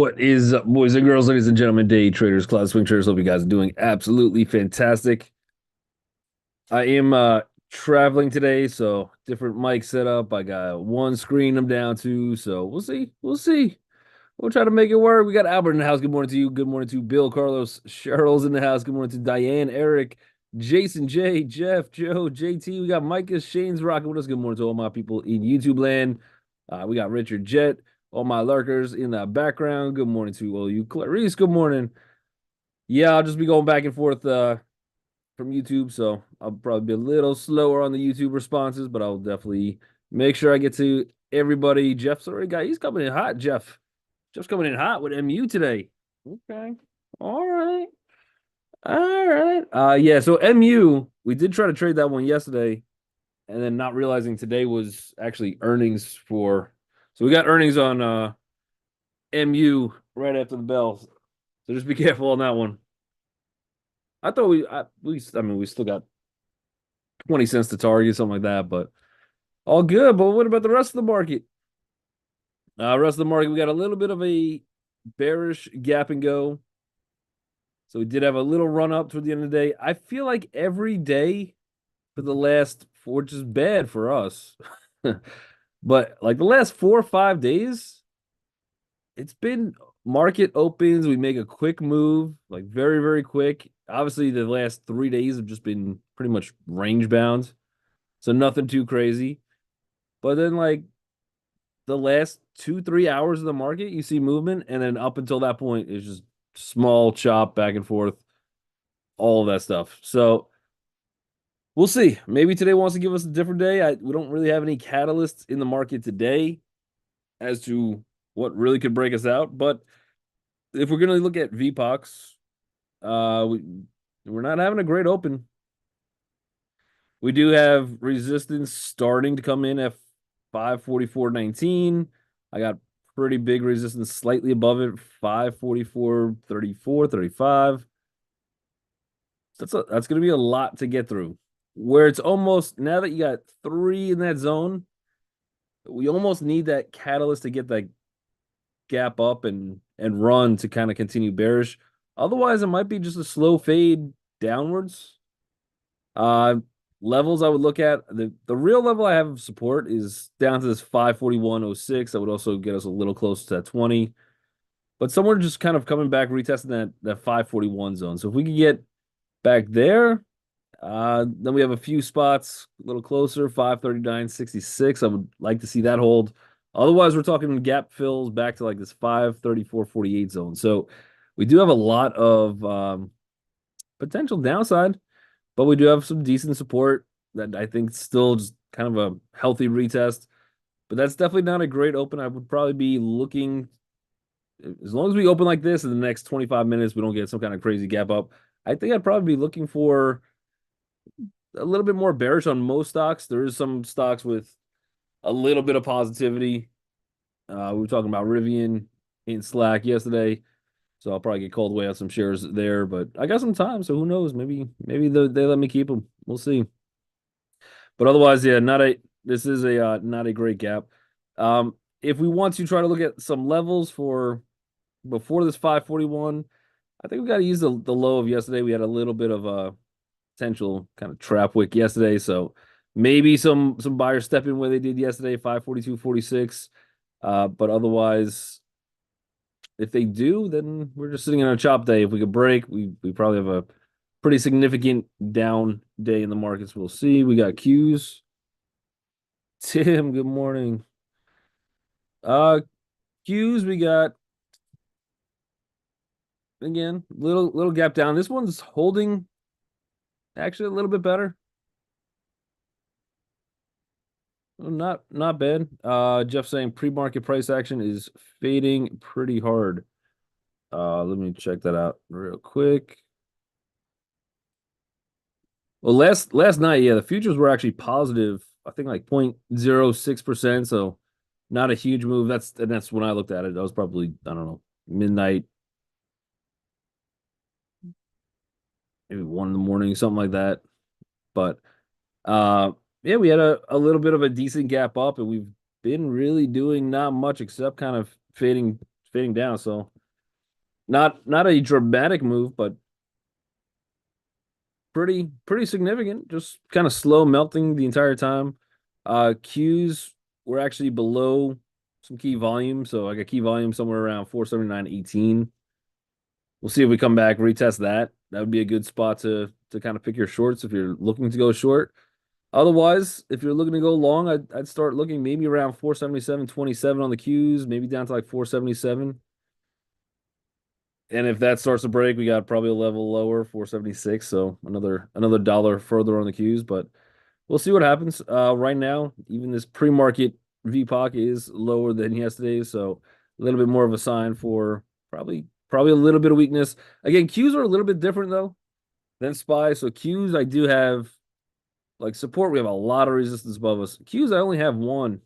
What is up, boys and girls, ladies and gentlemen, day traders, cloud swing traders? Hope you guys are doing absolutely fantastic. I am traveling today, so different mic setup. I got one screen I'm down to, so we'll see. We'll see. We'll try to make it work. We got Albert in the house. Good morning to you. Good morning to Bill, Carlos, Cheryl's in the house. Good morning to Diane, Eric, Jason, Jay, Jeff, Joe, JT. We got Micah, Shane's rocking with us. Good morning to all my people in YouTube land. We got Richard Jet, all my lurkers in the background. Good morning to all you. Clarice, good morning. Yeah, I'll just be going back and forth from YouTube, so I'll probably be a little slower on the YouTube responses, but I'll definitely make sure I get to everybody. Jeff's already got, he's coming in hot, Jeff. Jeff's coming in hot with MU today. Okay. All right. All right. Yeah, so MU, we did try to trade that one yesterday, and then not realizing today was actually earnings for, so we got earnings on MU right after the bell. So just be careful on that one. I thought I mean, we still got 20 cents to target, something like that, but all good. But what about the rest of the market? Rest of the market, we got a little bit of a bearish gap and go. So we did have a little run up toward the end of the day. I feel like every day for the last four, which is bad for us, but like the last 4 or 5 days, it's been market opens. We make a quick move, like very, very quick. Obviously, the last 3 days have just been pretty much range bound. So nothing too crazy. But then, like, the last 2, 3 hours of the market, you see movement. And then up until that point, it's just small chop back and forth, all of that stuff. So we'll see. Maybe today wants to give us a different day. We don't really have any catalysts in the market today as to what really could break us out. But if we're going to look at VPOX, we're not having a great open. We do have resistance starting to come in at 544.19. I got pretty big resistance slightly above it, 544.34, 35. That's going to be a lot to get through. Where it's almost, now that you got three in that zone, we almost need that catalyst to get that gap up and run to kind of continue bearish. Otherwise, it might be just a slow fade downwards. Uh, Levels I would look at, the real level I have of support is down to this 541.06. That would also get us a little closer to that 20. But somewhere just kind of coming back, retesting that 541 zone. So if we could get back there, then we have a few spots a little closer, 539.66. I would like to see that hold. Otherwise, we're talking gap fills back to like this 534.48 zone. So we do have a lot of potential downside. But we do have some decent support that I think still just kind of a healthy retest. But that's definitely not a great open. I would probably be looking, as long as we open like this in the next 25 minutes, we don't get some kind of crazy gap up. I think I'd probably be looking for a little bit more bearish on most stocks. There is some stocks with a little bit of positivity. We were talking about Rivian in Slack yesterday. So I'll probably get called away on some shares there, but I got some time, so who knows? Maybe they let me keep them. We'll see. But otherwise, yeah, not a this is a not a great gap. If we want to try to look at some levels for before this 541, I think we got to use the low of yesterday. We had a little bit of a potential kind of trap wick yesterday, so maybe some buyers step in where they did yesterday, 542.46. But otherwise, if they do, then we're just sitting on a chop day. If we could break, we probably have a pretty significant down day in the markets. We'll see. We got Q's. Tim, good morning. Uh Q's, we got again, little gap down. This one's holding actually a little bit better. Not bad. Jeff saying pre-market price action is fading pretty hard. Let me check that out real quick. Well, last night, yeah, the futures were actually positive. I think like 0.06%. So not a huge move. That's when I looked at it. That was probably, I don't know, midnight, maybe 1 in the morning, something like that. But yeah, we had a little bit of a decent gap up, and we've been really doing not much except kind of fading down. So Not a dramatic move, but pretty significant. Just kind of slow melting the entire time. Qs were actually below some key volume, so I got key volume somewhere around 479.18. We'll see if we come back, retest that. That would be a good spot to kind of pick your shorts if you're looking to go short. Otherwise, if you're looking to go long, I'd start looking maybe around 477.27 on the Qs, maybe down to like 477. And if that starts to break, we got probably a level lower, 476. So another dollar further on the Qs, but we'll see what happens. Right now, even this pre-market VPOC is lower than yesterday, so a little bit more of a sign for probably a little bit of weakness. Again, Qs are a little bit different though than SPY. So Qs I do have like support. We have a lot of resistance above us. Qs I only have one,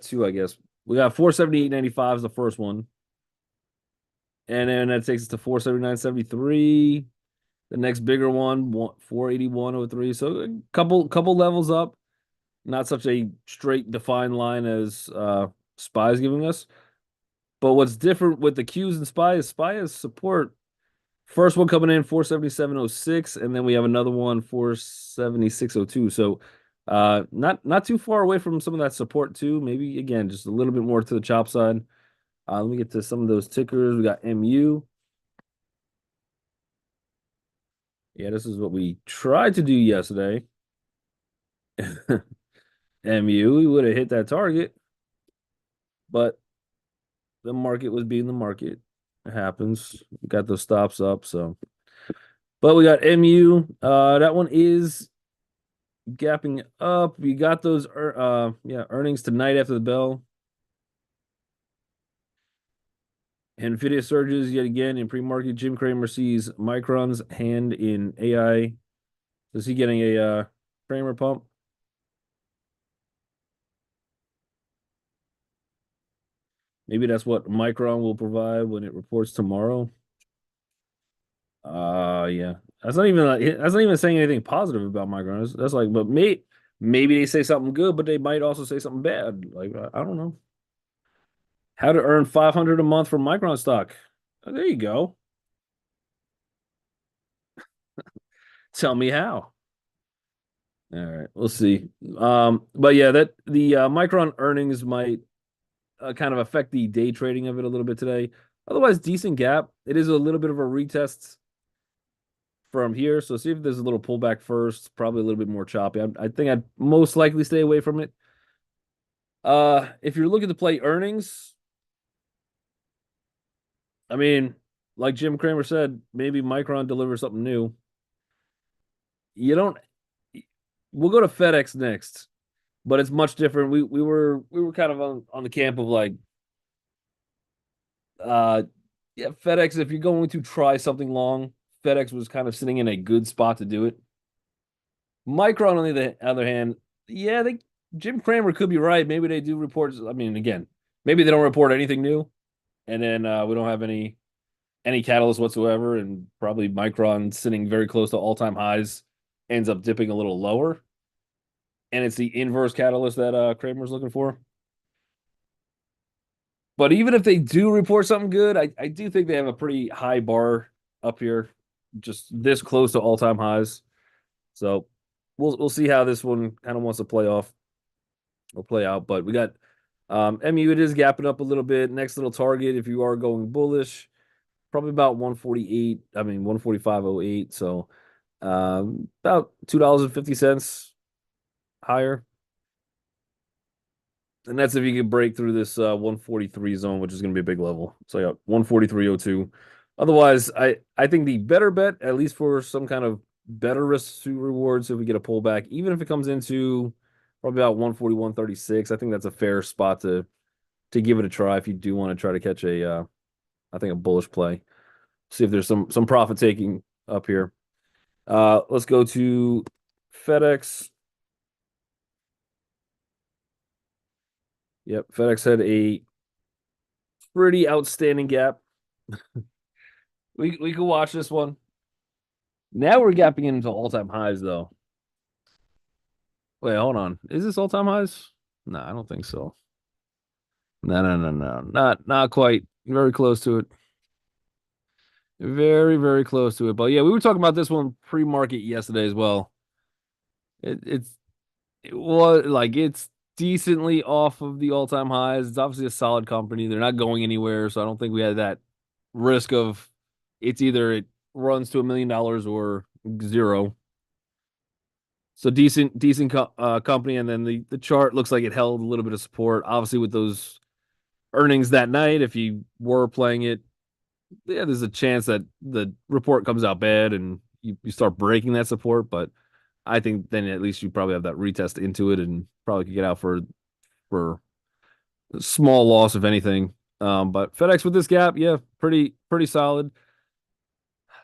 two I guess. We got 478.95 is the first one. And then that takes us to 479.73. The next bigger one, 481.03. So a couple levels up. Not such a straight defined line as SPY's giving us. But what's different with the Qs and SPY has support. First one coming in 477.06, and then we have another one 476.02. So not too far away from some of that support too. Maybe again, just a little bit more to the chop side. Let me get to some of those tickers. We got MU. Yeah, this is what we tried to do yesterday. MU, we would have hit that target, but the market was being the market. It happens. We got those stops up, so. But we got MU. That one is gapping up. We got those earnings tonight after the bell. Nvidia surges yet again in pre-market. Jim Cramer sees Micron's hand in AI. Is he getting a Cramer pump? Maybe that's what Micron will provide when it reports tomorrow. Yeah. That's not even saying anything positive about Micron. That's like, but maybe they say something good, but they might also say something bad. Like I don't know. How to earn 500 a month from Micron stock. Oh, there you go. Tell me how. All right, we'll see. But yeah, that the Micron earnings might kind of affect the day trading of it a little bit today. Otherwise, decent gap. It is a little bit of a retest from here. So see if there's a little pullback first. Probably a little bit more choppy. I think I'd most likely stay away from it. If you're looking to play earnings, I mean, like Jim Cramer said, maybe Micron delivers something new. You don't. We'll go to FedEx next, but it's much different. We were kind of on the camp of like, uh, yeah, FedEx. If you're going to try something long, FedEx was kind of sitting in a good spot to do it. Micron, on the other hand, yeah, Jim Cramer could be right. Maybe they do reports. I mean, again, maybe they don't report anything new, and then we don't have any catalyst whatsoever, and probably Micron sitting very close to all time highs ends up dipping a little lower, and it's the inverse catalyst that Cramer's looking for. But even if they do report something good, I do think they have a pretty high bar up here, just this close to all time highs. So we'll see how this one kind of wants to play off or play out. But we got MU, it is gapping up a little bit. Next little target, if you are going bullish, probably about 148. I mean 145.08. So about $2.50 higher. And that's if you can break through this 143 zone, which is going to be a big level. So I got 143.02. Otherwise, I think the better bet, at least for some kind of better risk to rewards, if we get a pullback, even if it comes into probably about 141.36, I think that's a fair spot to give it a try if you do want to try to catch I think a bullish play. See if there's some profit taking up here. Let's go to FedEx. Yep, FedEx had a pretty outstanding gap. We could watch this one. Now we're gapping into all-time highs though. Wait, hold on. Is this all-time highs? No, I don't think so. No. Not quite. Very close to it. Very, very close to it. But yeah, we were talking about this one pre-market yesterday as well. It's it was like it's decently off of the all-time highs. It's obviously a solid company. They're not going anywhere, so I don't think we had that risk of it's either it runs to $1 million or zero. So decent company, and then the chart looks like it held a little bit of support. Obviously, with those earnings that night, if you were playing it, yeah, there's a chance that the report comes out bad and you start breaking that support. But I think then at least you probably have that retest into it and probably could get out for a small loss if anything. But FedEx with this gap, yeah, pretty solid.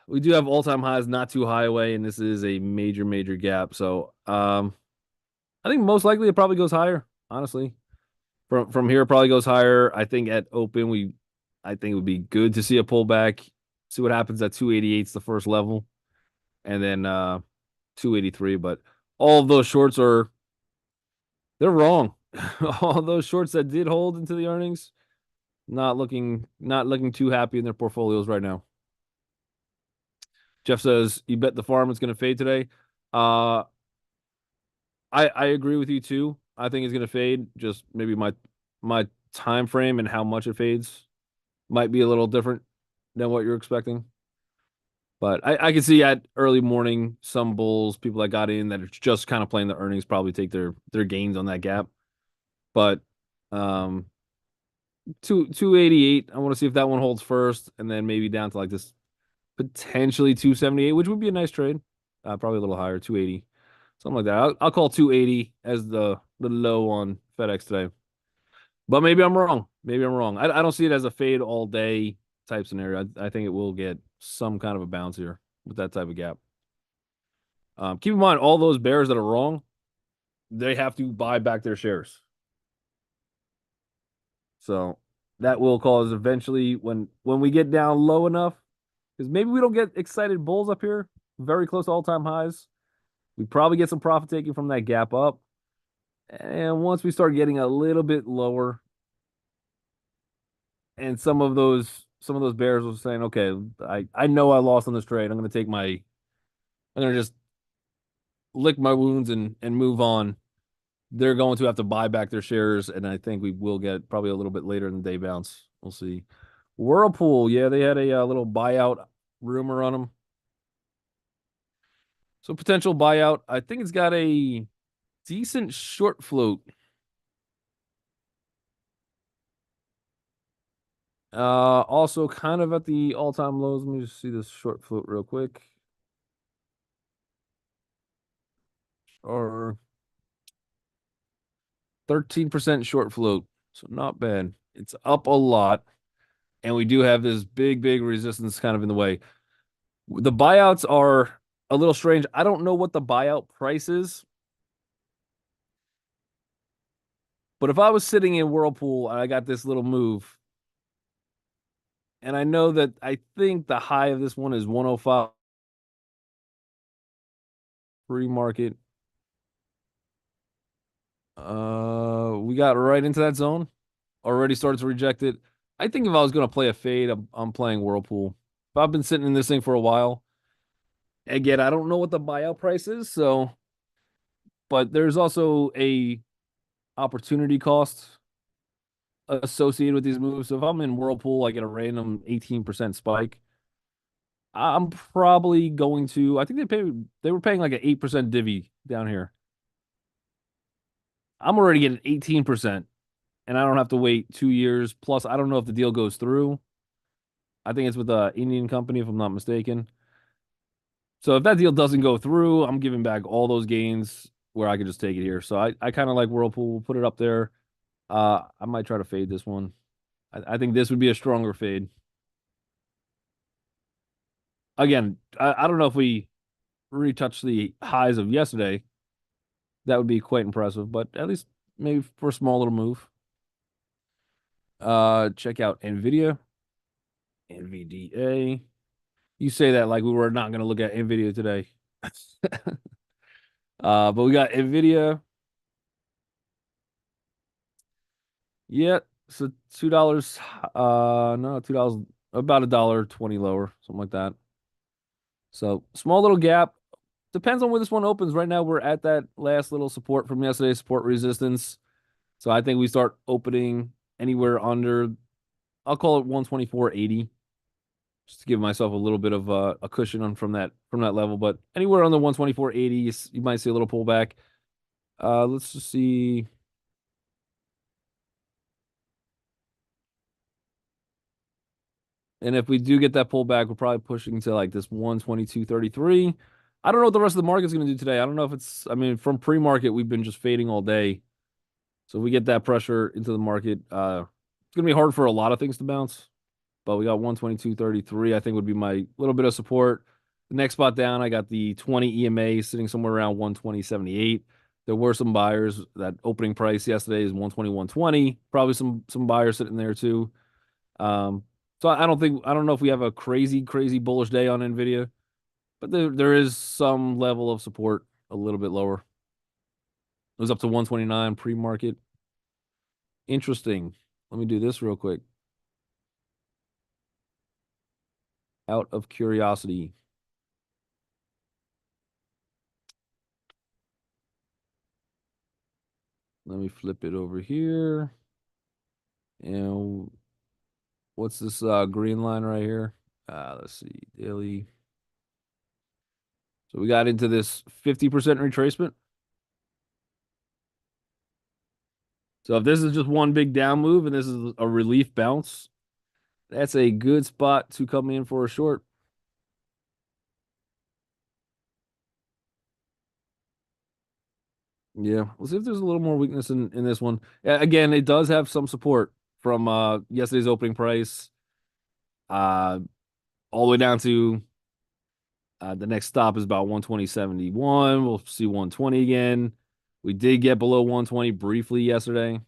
We do have all time highs not too high away, and this is a major gap. So I think most likely it probably goes higher. Honestly, from here it probably goes higher. I think at open I think it would be good to see a pullback. See what happens at 288 is the first level, and then 283. But all of those shorts they're wrong. All those shorts that did hold into the earnings, not looking too happy in their portfolios right now. Jeff says you bet the farm is going to fade today. Uh, I agree with you too. I think it's going to fade. Just maybe my time frame and how much it fades might be a little different than what you're expecting. But I can see at early morning some bulls, people that got in that are just kind of playing the earnings probably take their gains on that gap. But um 288, I want to see if that one holds first, and then maybe down to like this potentially 278, which would be a nice trade. Probably a little higher, 280, something like that. I'll call 280 as the low on FedEx today. But maybe I'm wrong. Maybe I'm wrong. I don't see it as a fade all day type scenario. I think it will get some kind of a bounce here with that type of gap. Keep in mind, all those bears that are wrong, they have to buy back their shares. So that will cause eventually when we get down low enough, because maybe we don't get excited bulls up here, very close to all-time highs. We probably get some profit taking from that gap up. And once we start getting a little bit lower, and some of those bears were saying, okay, I know I lost on this trade. I'm gonna just lick my wounds and move on. They're going to have to buy back their shares, and I think we will get probably a little bit later in the day bounce. We'll see. Whirlpool, yeah, they had a little buyout rumor on them. So potential buyout. I think it's got a decent short float. Also kind of at the all-time lows. Let me just see this short float real quick. Or 13% short float. So not bad. It's up a lot. And we do have this big resistance kind of in the way. The buyouts are a little strange. I don't know what the buyout price is. But if I was sitting in Whirlpool and I got this little move, and I know that I think the high of this one is 105 free market. We got right into that zone. Already started to reject it. I think if I was going to play a fade, I'm playing Whirlpool. If I've been sitting in this thing for a while, again, I don't know what the buyout price is, so but there's also a opportunity cost associated with these moves. So if I'm in Whirlpool, I get a random 18% spike. I'm probably going to. I think they were paying like an 8% divvy down here. I'm already getting 18%, and I don't have to wait 2 years. Plus, I don't know if the deal goes through. I think it's with a Indian company, if I'm not mistaken. So if that deal doesn't go through, I'm giving back all those gains where I could just take it here. So I kind of like Whirlpool, put it up there. I might try to fade this one. I think this would be a stronger fade. Again, I don't know if we retouch the highs of yesterday. That would be quite impressive, but at least maybe for a small little move. Check out Nvidia. NVDA. You say that like we were not going to look at Nvidia today. But we got Nvidia. Yeah, so $2. No, $2 about $1.20 lower, something like that. So small little gap. Depends on where this one opens. Right now, we're at that last little support from yesterday's support resistance. So I think we start opening anywhere under, I'll call it 124.80, just to give myself a little bit of a cushion on from that level. But anywhere on the 124.80, you might see a little pullback. Let's just see. And if we do get that pullback, we're probably pushing to like this 122.33. I don't know what the rest of the market's going to do today. I don't know if it's, I mean, from pre-market, we've been just fading all day. So if we get that pressure into the market, it's going to be hard for a lot of things to bounce. But we got 122.33, I think would be my little bit of support. The next spot down, I got the 20 EMA sitting somewhere around 120.78. There were some buyers. That opening price yesterday is 121.20. Probably some buyers sitting there too. Um, so I don't know if we have a crazy bullish day on Nvidia, but there is some level of support a little bit lower. It was up to 129 pre-market. Interesting. Let me do this real quick. Out of curiosity. Let me flip it over here. And what's this green line right here? Let's see, daily. So we got into this 50% retracement. So if this is just one big down move and this is a relief bounce, that's a good spot to come in for a short. Yeah, let's see if there's a little more weakness in this one. Again, it does have some support from yesterday's opening price, uh, all the way down to the next stop is about 120.71. We'll see 120 again. We did get below 120 briefly yesterday,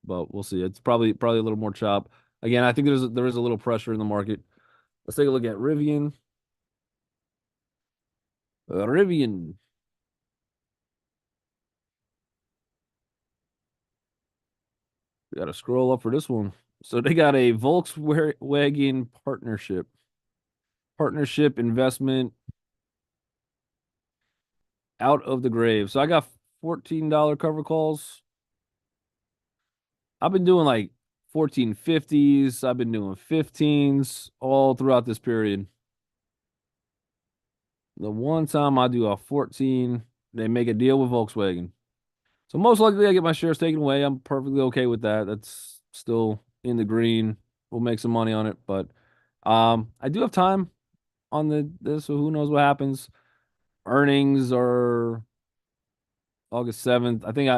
but we'll see. It's probably a little more chop. Again, I think there is a little pressure in the market. Let's take a look at Rivian. Rivian. We got to scroll up for this one. So they got a Volkswagen partnership investment out of the grave. So I got $14 cover calls. I've been doing like 14.50s. I've been doing 15s all throughout this period. The one time I do a 14, they make a deal with Volkswagen. So most likely I get my shares taken away. I'm perfectly okay with that. That's still in the green. We'll make some money on it, but I do have time on this, so who knows what happens. Earnings are August 7th. I think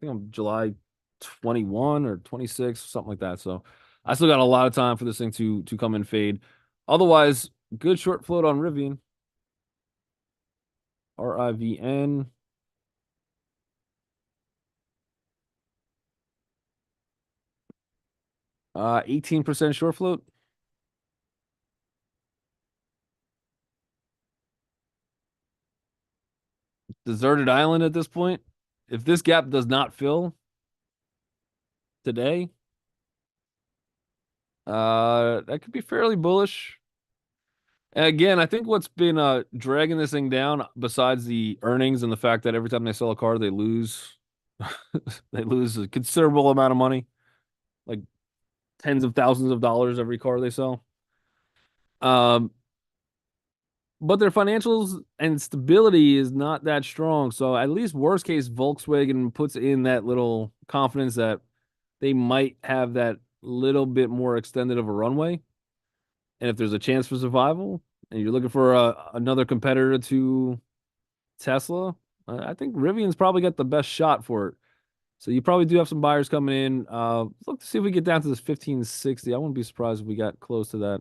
I'm July 21 or 26, something like that. So I still got a lot of time for this thing to come and fade. Otherwise, good short float on Rivian. RIVN. 18% short float. Deserted island at this point. If this gap does not fill today, that could be fairly bullish. And again, I think what's been dragging this thing down, besides the earnings and the fact that every time they sell a car, they lose they lose a considerable amount of money, like tens of thousands of dollars every car they sell. Um, but their financials and stability is not that strong. So at least worst case, Volkswagen puts in that little confidence that they might have that little bit more extended of a runway. And if there's a chance for survival, and you're looking for another competitor to Tesla, I think Rivian's probably got the best shot for it. So you probably do have some buyers coming in. Look to see if we get down to this 1560. I wouldn't be surprised if we got close to that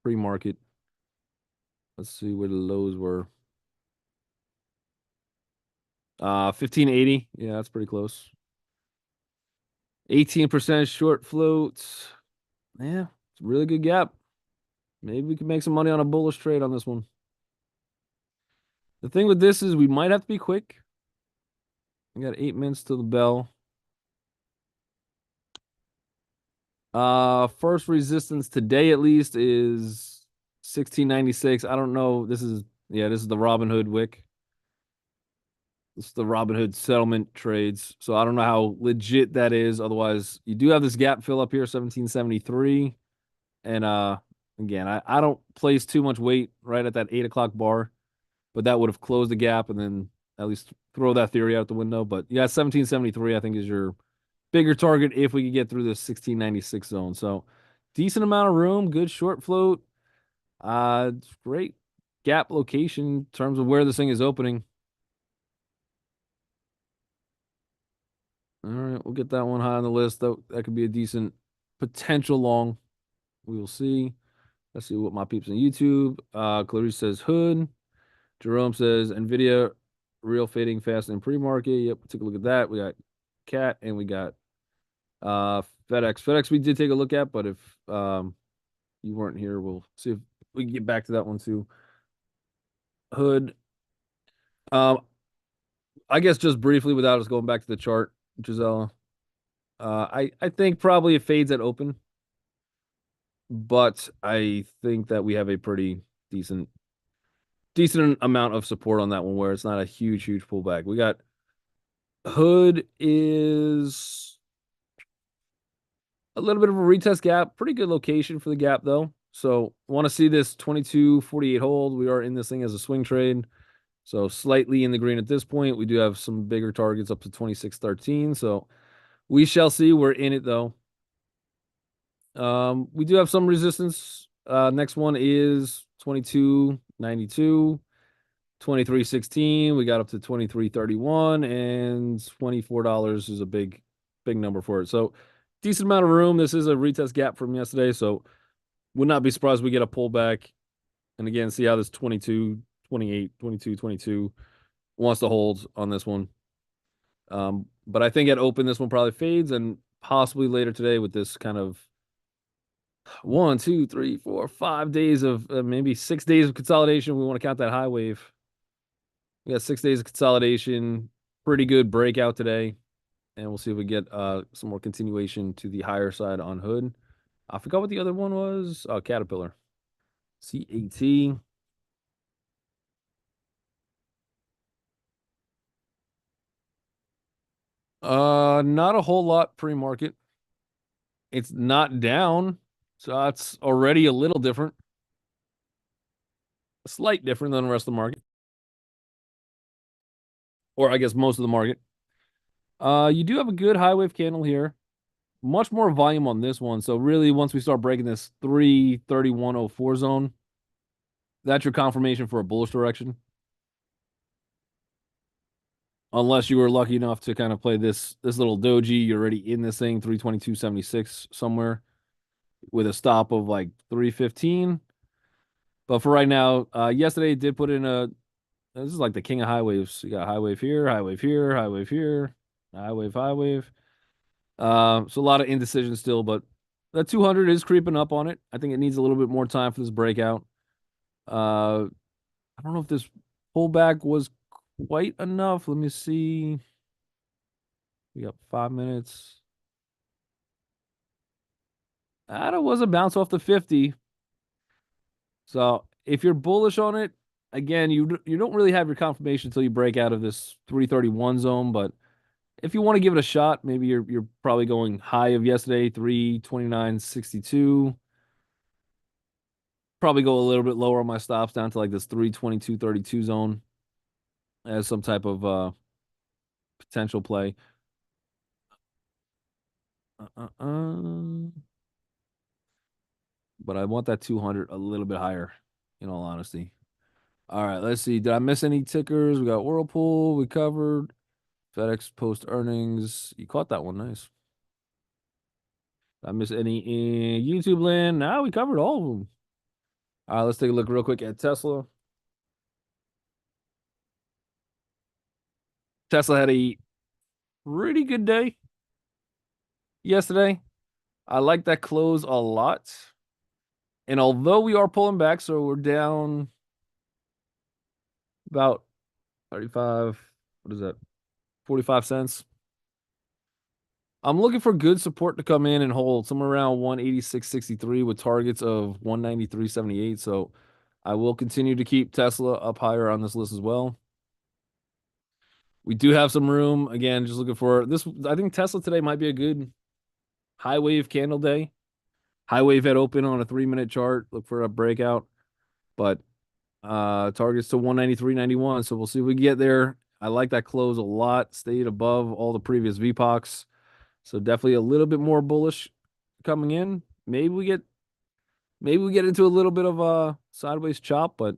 pre-market. Let's see where the lows were. 1580. Yeah, that's pretty close. 18% short float. Yeah, it's a really good gap. Maybe we can make some money on a bullish trade on this one. The thing with this is we might have to be quick. We got 8 minutes to the bell. First resistance today at least is 1696. I don't know. This is the Robinhood wick. This is the Robinhood settlement trades. So I don't know how legit that is. Otherwise, you do have this gap fill up here, 1773. And again, I don't place too much weight right at that 8 o'clock bar, but that would have closed the gap and then at least throw that theory out the window. But yeah, 1773, I think, is your bigger target if we could get through this 1696 zone. So decent amount of room, good short float. Great gap location in terms of where this thing is opening. All right, we'll get that one high on the list. That could be a decent potential long. We will see. Let's see what my peeps on YouTube. Clarice says hood. Jerome says Nvidia real fading fast in pre-market. Yep, take a look at that. We got Cat and we got FedEx. FedEx we did take a look at, but if you weren't here, we'll see if we can get back to that one too. Hood. Um, I guess just briefly without us going back to the chart, Gisela. I think probably it fades at open, but I think that we have a pretty decent amount of support on that one where it's not a huge pullback. We got Hood is a little bit of a retest gap, pretty good location for the gap though. So want to see this 22.48 hold. We are in this thing as a swing trade. So slightly in the green at this point. We do have some bigger targets up to 26.13. So we shall see. We're in it though. We do have some resistance. Next one is 22.92, 23.16. We got up to 23.31, and $24 is a big number for it. So decent amount of room. This is a retest gap from yesterday, so would not be surprised we get a pullback. And again, see how this 22, 28, 22, 22 wants to hold on this one. But I think at open, this one probably fades, and possibly later today with this kind of 1, 2, 3, 4, 5 days of maybe 6 days of consolidation. We want to count that high wave. We got 6 days of consolidation. Pretty good breakout today. And we'll see if we get some more continuation to the higher side on Hood. I forgot what the other one was. Oh, Caterpillar. CAT. Not a whole lot pre-market. It's not down, so that's already a little different. A slight different than the rest of the market. Or I guess most of the market. You do have a good high wave candle here. Much more volume on this one. So really, once we start breaking this 331.04 zone, that's your confirmation for a bullish direction. Unless you were lucky enough to kind of play this little doji, you're already in this thing 322.76 somewhere with a stop of like 315. But for right now, yesterday did put in this is like the king of high waves. You got high wave here, high wave here, high wave here, high wave, high wave. So a lot of indecision still, but that 200 is creeping up on it. I think it needs a little bit more time for this breakout. I don't know if this pullback was quite enough. Let me see. We got 5 minutes. That was a bounce off the 50. So if you're bullish on it, again, you don't really have your confirmation until you break out of this 331 zone. But if you want to give it a shot, maybe you're probably going high of yesterday, 329.62. Probably go a little bit lower on my stops down to like this 322.32 zone as some type of potential play. But I want that 200 a little bit higher, in all honesty. All right, let's see. Did I miss any tickers? We got Whirlpool. We covered FedEx post earnings. You caught that one. Nice. Did I miss any in YouTube land? Now we covered all of them. All right, let's take a look real quick at Tesla. Tesla had a pretty good day yesterday. I like that close a lot. And although we are pulling back, so we're down about 35, what is that? 45 cents. I'm looking for good support to come in and hold somewhere around 186.63 with targets of 193.78. So I will continue to keep Tesla up higher on this list as well. We do have some room. Again, just looking for this. I think Tesla today might be a good high wave candle day. High wave had open on a 3-minute chart. Look for a breakout, but targets to 193.91. So we'll see if we can get there. I like that close a lot. Stayed above all the previous VPOCs. So definitely a little bit more bullish coming in. Maybe we get into a little bit of a sideways chop, but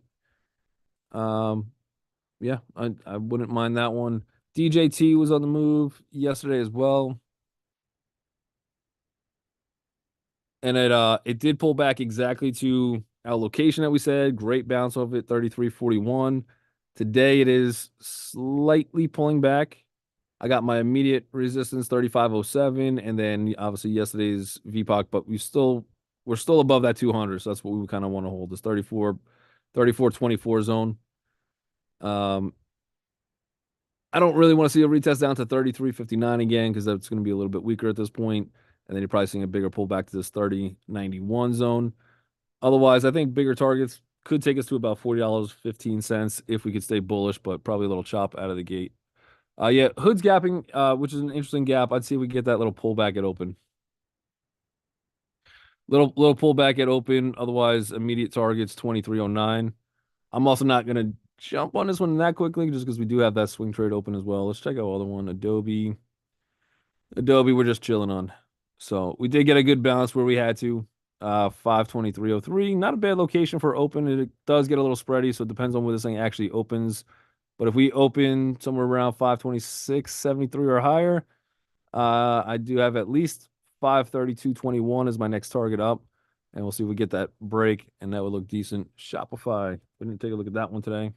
um yeah, I wouldn't mind that one. DJT was on the move yesterday as well. And it did pull back exactly to our location that we said. Great bounce off it, 33.41. Today it is slightly pulling back. I got my immediate resistance 35.07, and then obviously yesterday's VPOC, but we're still above that 200, so that's what we kind of want to hold, this 34.24 zone. I don't really want to see a retest down to 33.59 again because that's going to be a little bit weaker at this point, and then you're probably seeing a bigger pullback to this 30.91 zone. Otherwise, I think bigger targets could take us to about $40.15 if we could stay bullish, but probably a little chop out of the gate. Yeah, Hood's gapping, which is an interesting gap. I'd see if we get that little pullback at open. Little pullback at open. Otherwise, immediate targets 23.09. I'm also not gonna jump on this one that quickly just because we do have that swing trade open as well. Let's check out other one. Adobe. Adobe, we're just chilling on. So we did get a good bounce where we had to. 523.03. Not a bad location for open. It does get a little spready, so it depends on where this thing actually opens. But if we open somewhere around 526.73 or higher, I do have at least 532.21 as my next target up. And we'll see if we get that break, and that would look decent. Shopify. We didn't take a look at that one today.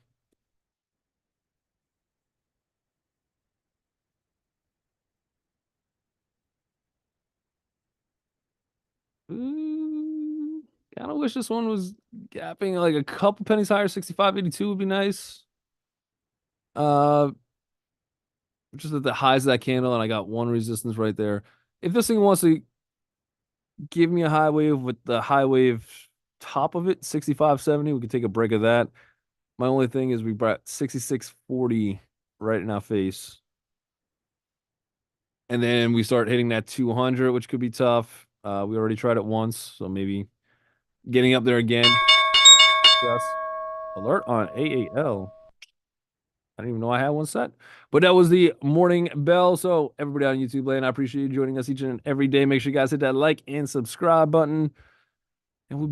Kind of wish this one was gapping like a couple pennies higher. 65.82 would be nice. Uh, just at the highs of that candle, and I got one resistance right there. If this thing wants to give me a high wave with the high wave top of it, 65.70, we could take a break of that. My only thing is we brought 66.40 right in our face. And then we start hitting that 200, which could be tough. We already tried it once, so maybe getting up there again. Yes. Alert on AAL. I didn't even know I had one set. But that was the morning bell. So everybody on YouTube land, I appreciate you joining us each and every day. Make sure you guys hit that like and subscribe button. And we'll